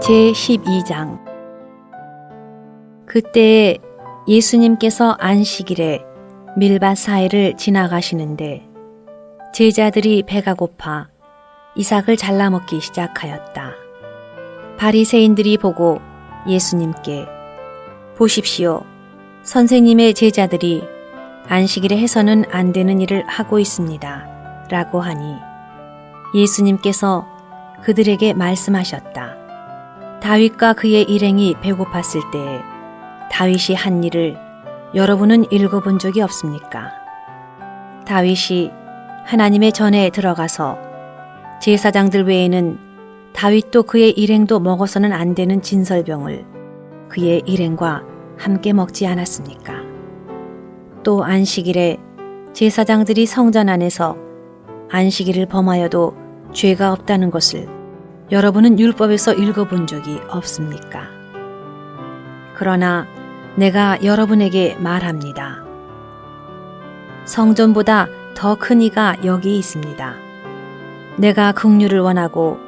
제12장. 그때에 예수님께서 안식일에 밀밭 사이를 지나가시는데 제자들이 배가 고파 이삭을 잘라 먹기 시작하였다. 바리새인들이 보고 예수님께 보십시오. 선생님의 제자들이 안식일에 해서는 안 되는 일을 하고 있습니다. 라고 하니 예수님께서 그들에게 말씀하셨다. 다윗과 그의 일행이 배고팠을 때에 다윗이 한 일을 여러분은 읽어본 적이 없습니까? 다윗이 하나님의 전에 들어가서 제사장들 외에는 다윗도 그의 일행도 먹어서는 안 되는 진설병을 그의 일행과 함께 먹지 않았습니까? 또 안식일에 제사장들이 성전 안에서 안식일을 범하여도 죄가 없다는 것을 여러분은 율법에서 읽어본 적이 없습니까? 그러나 내가 여러분에게 말합니다. 성전보다 더 큰 이가 여기 있습니다. 내가 긍휼을 원하고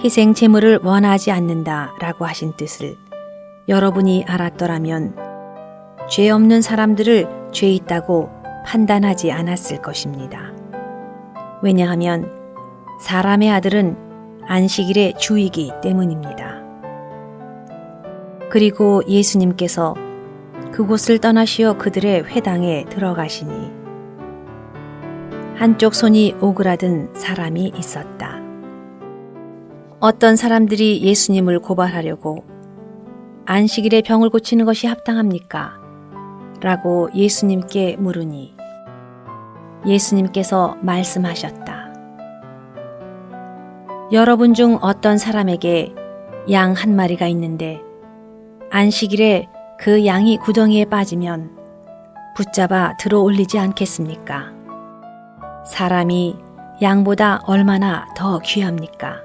희생 제물을 원하지 않는다 라고 하신 뜻을 여러분이 알았더라면 죄 없는 사람들을 죄 있다고 판단하지 않았을 것입니다. 왜냐하면 사람의 아들은 안식일의 주이기 때문입니다. 그리고 예수님께서 그곳을 떠나시어 그들의 회당에 들어가시니 한쪽 손이 오그라든 사람이 있었다. 어떤 사람들이 예수님을 고발하려고 안식일에 병을 고치는 것이 합당합니까? 라고 예수님께 물으니 예수님께서 말씀하셨다. 여러분 중 어떤 사람에게 양 한 마리가 있는데 안식일에 그 양이 구덩이에 빠지면 붙잡아 들어 올리지 않겠습니까? 사람이 양보다 얼마나 더 귀합니까?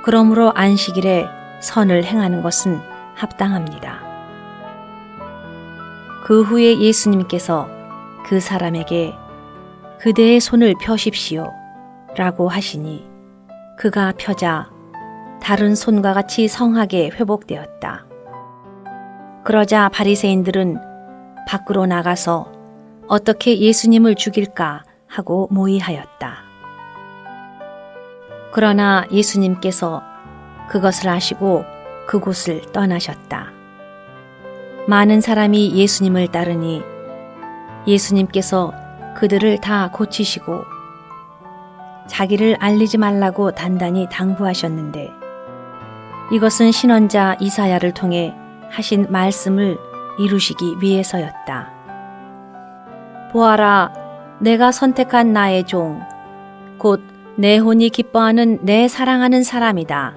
그러므로 안식일에 선을 행하는 것은 합당합니다. 그 후에 예수님께서 그 사람에게 그대의 손을 펴십시오 라고 하시니 그가 펴자 다른 손과 같이 성하게 회복되었다. 그러자 바리새인들은 밖으로 나가서 어떻게 예수님을 죽일까 하고 모의하였다. 그러나 예수님께서 그것을 아시고 그곳을 떠나셨다. 많은 사람이 예수님을 따르니 예수님께서 그들을 다 고치시고 자기를 알리지 말라고 단단히 당부하셨는데 이것은 신언자 이사야를 통해 하신 말씀을 이루시기 위해서였다. 보아라, 내가 선택한 나의 종, 곧 내 혼이 기뻐하는 내 사랑하는 사람이다.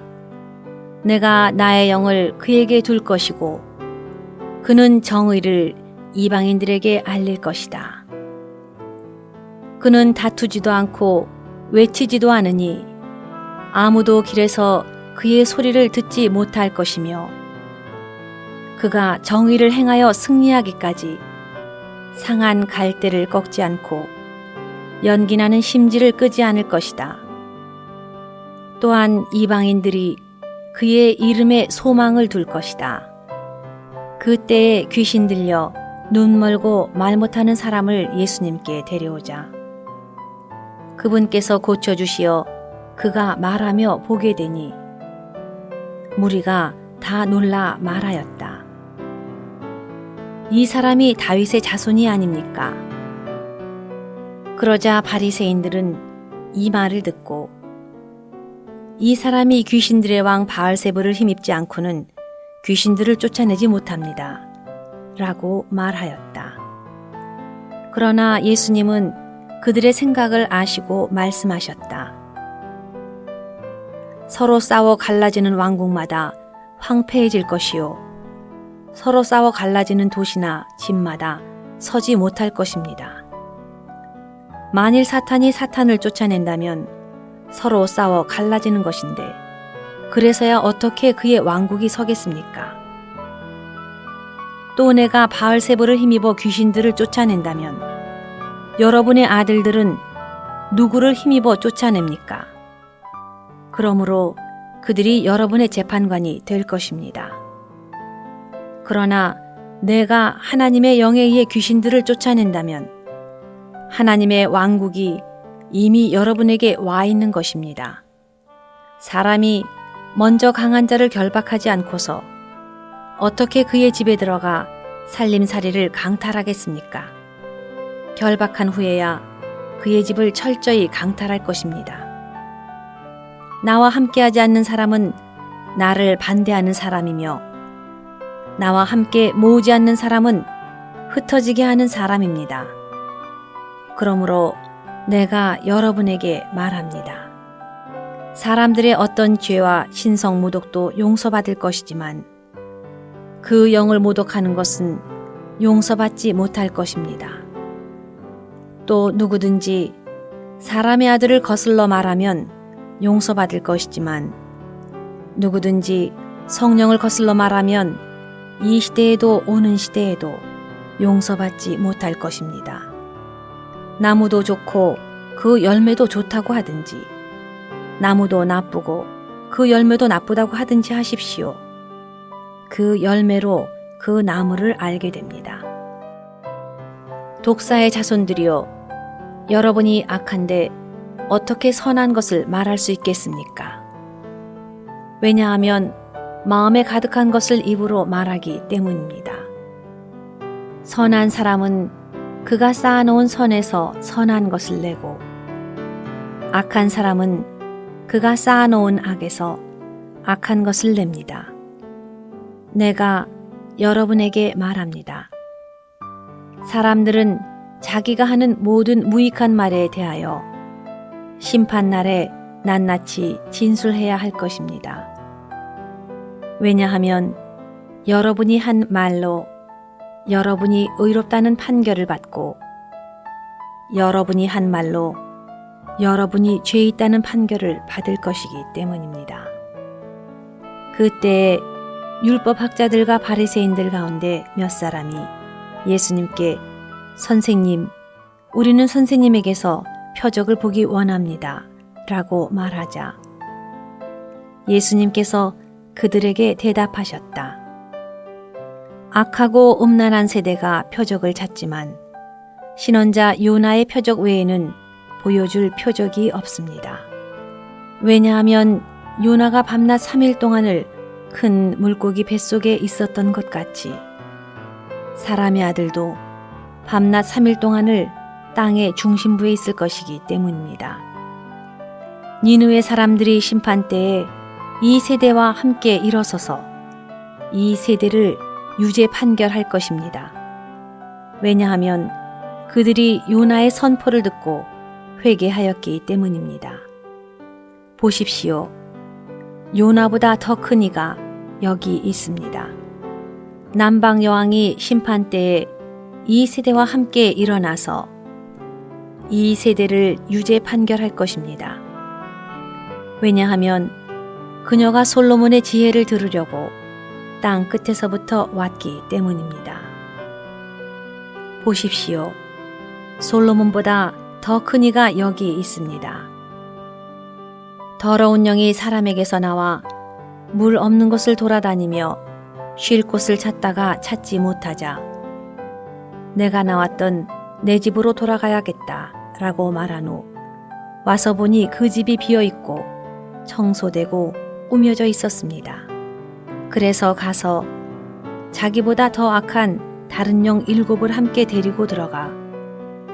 내가 나의 영을 그에게 둘 것이고 그는 정의를 이방인들에게 알릴 것이다. 그는 다투지도 않고 외치지도 않으니 아무도 길에서 그의 소리를 듣지 못할 것이며 그가 정의를 행하여 승리하기까지 상한 갈대를 꺾지 않고 연기나는 심지를 끄지 않을 것이다. 또한 이방인들이 그의 이름에 소망을 둘 것이다. 그때에 귀신 들려 눈 멀고 말 못하는 사람을 예수님께 데려오자 그분께서 고쳐주시어 그가 말하며 보게 되니 무리가 다 놀라 말하였다. 이 사람이 다윗의 자손이 아닙니까? 그러자 바리새인들은 이 말을 듣고 이 사람이 귀신들의 왕 바알세불을 힘입지 않고는 귀신들을 쫓아내지 못합니다. 라고 말하였다. 그러나 예수님은 그들의 생각을 아시고 말씀하셨다. 서로 싸워 갈라지는 왕국마다 황폐해질 것이요. 서로 싸워 갈라지는 도시나 집마다 서지 못할 것입니다. 만일 사탄이 사탄을 쫓아낸다면 서로 싸워 갈라지는 것인데 그래서야 어떻게 그의 왕국이 서겠습니까? 또 내가 바알세불을 힘입어 귀신들을 쫓아낸다면 여러분의 아들들은 누구를 힘입어 쫓아냅니까? 그러므로 그들이 여러분의 재판관이 될 것입니다. 그러나 내가 하나님의 영에 의해 귀신들을 쫓아낸다면 하나님의 왕국이 이미 여러분에게 와 있는 것입니다. 사람이 먼저 강한 자를 결박하지 않고서 어떻게 그의 집에 들어가 살림살이를 강탈하겠습니까? 결박한 후에야 그의 집을 철저히 강탈할 것입니다. 나와 함께하지 않는 사람은 나를 반대하는 사람이며 나와 함께 모으지 않는 사람은 흩어지게 하는 사람입니다. 그러므로 내가 여러분에게 말합니다. 사람들의 어떤 죄와 신성 모독도 용서받을 것이지만 그 영을 모독하는 것은 용서받지 못할 것입니다. 또 누구든지 사람의 아들을 거슬러 말하면 용서받을 것이지만 누구든지 성령을 거슬러 말하면 이 시대에도 오는 시대에도 용서받지 못할 것입니다. 나무도 좋고 그 열매도 좋다고 하든지 나무도 나쁘고 그 열매도 나쁘다고 하든지 하십시오. 그 열매로 그 나무를 알게 됩니다. 독사의 자손들이여, 여러분이 악한데 어떻게 선한 것을 말할 수 있겠습니까? 왜냐하면 마음에 가득한 것을 입으로 말하기 때문입니다. 선한 사람은 그가 쌓아놓은 선에서 선한 것을 내고 악한 사람은 그가 쌓아놓은 악에서 악한 것을 냅니다. 내가 여러분에게 말합니다. 사람들은 자기가 하는 모든 무익한 말에 대하여 심판날에 낱낱이 진술해야 할 것입니다. 왜냐하면 여러분이 한 말로 여러분이 의롭다는 판결을 받고 여러분이 한 말로 여러분이 죄 있다는 판결을 받을 것이기 때문입니다. 그때에 율법학자들과 바리새인들 가운데 몇 사람이 예수님께 선생님, 우리는 선생님에게서 표적을 보기 원합니다. 라고 말하자 예수님께서 그들에게 대답하셨다. 악하고 음란한 세대가 표적을 찾지만 신원자 요나의 표적 외에는 보여줄 표적이 없습니다. 왜냐하면 요나가 밤낮 3일 동안을 큰 물고기 뱃속에 있었던 것 같이 사람의 아들도 밤낮 3일 동안을 땅의 중심부에 있을 것이기 때문입니다. 니느웨 사람들이 심판 때에 이 세대와 함께 일어서서 이 세대를 유죄 판결할 것입니다. 왜냐하면 그들이 요나의 선포를 듣고 회개하였기 때문입니다. 보십시오. 요나보다 더 큰 이가 여기 있습니다. 남방 여왕이 심판 때에 이 세대와 함께 일어나서 이 세대를 유죄 판결할 것입니다. 왜냐하면 그녀가 솔로몬의 지혜를 들으려고 땅 끝에서부터 왔기 때문입니다. 보십시오. 솔로몬보다 더 큰 이가 여기 있습니다. 더러운 영이 사람에게서 나와 물 없는 곳을 돌아다니며 쉴 곳을 찾다가 찾지 못하자 내가 나왔던 내 집으로 돌아가야겠다 라고 말한 후 와서 보니 그 집이 비어있고 청소되고 꾸며져 있었습니다. 그래서 가서 자기보다 더 악한 다른 영 7을 함께 데리고 들어가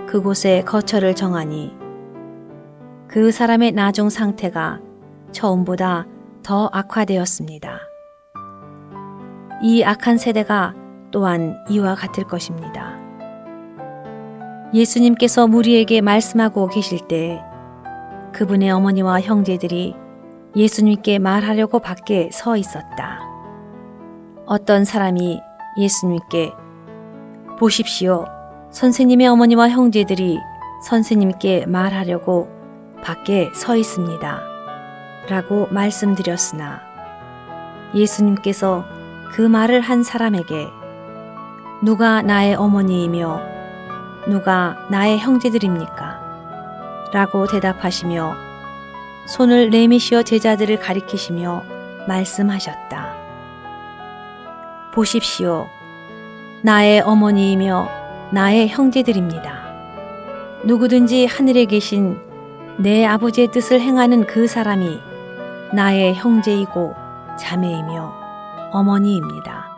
그곳에 거처를 정하니 그 사람의 나중 상태가 처음보다 더 악화되었습니다. 이 악한 세대가 또한 이와 같을 것입니다. 예수님께서 무리에게 말씀하고 계실 때 그분의 어머니와 형제들이 예수님께 말하려고 밖에 서 있었다. 어떤 사람이 예수님께 보십시오. 선생님의 어머니와 형제들이 선생님께 말하려고 밖에 서 있습니다. 라고 말씀드렸으나 예수님께서 그 말을 한 사람에게 누가 나의 어머니이며 누가 나의 형제들입니까? 라고 대답하시며 손을 내미시어 제자들을 가리키시며 말씀하셨다. 보십시오. 나의 어머니이며 나의 형제들입니다. 누구든지 하늘에 계신 내 아버지의 뜻을 행하는 그 사람이 나의 형제이고 자매이며 어머니입니다.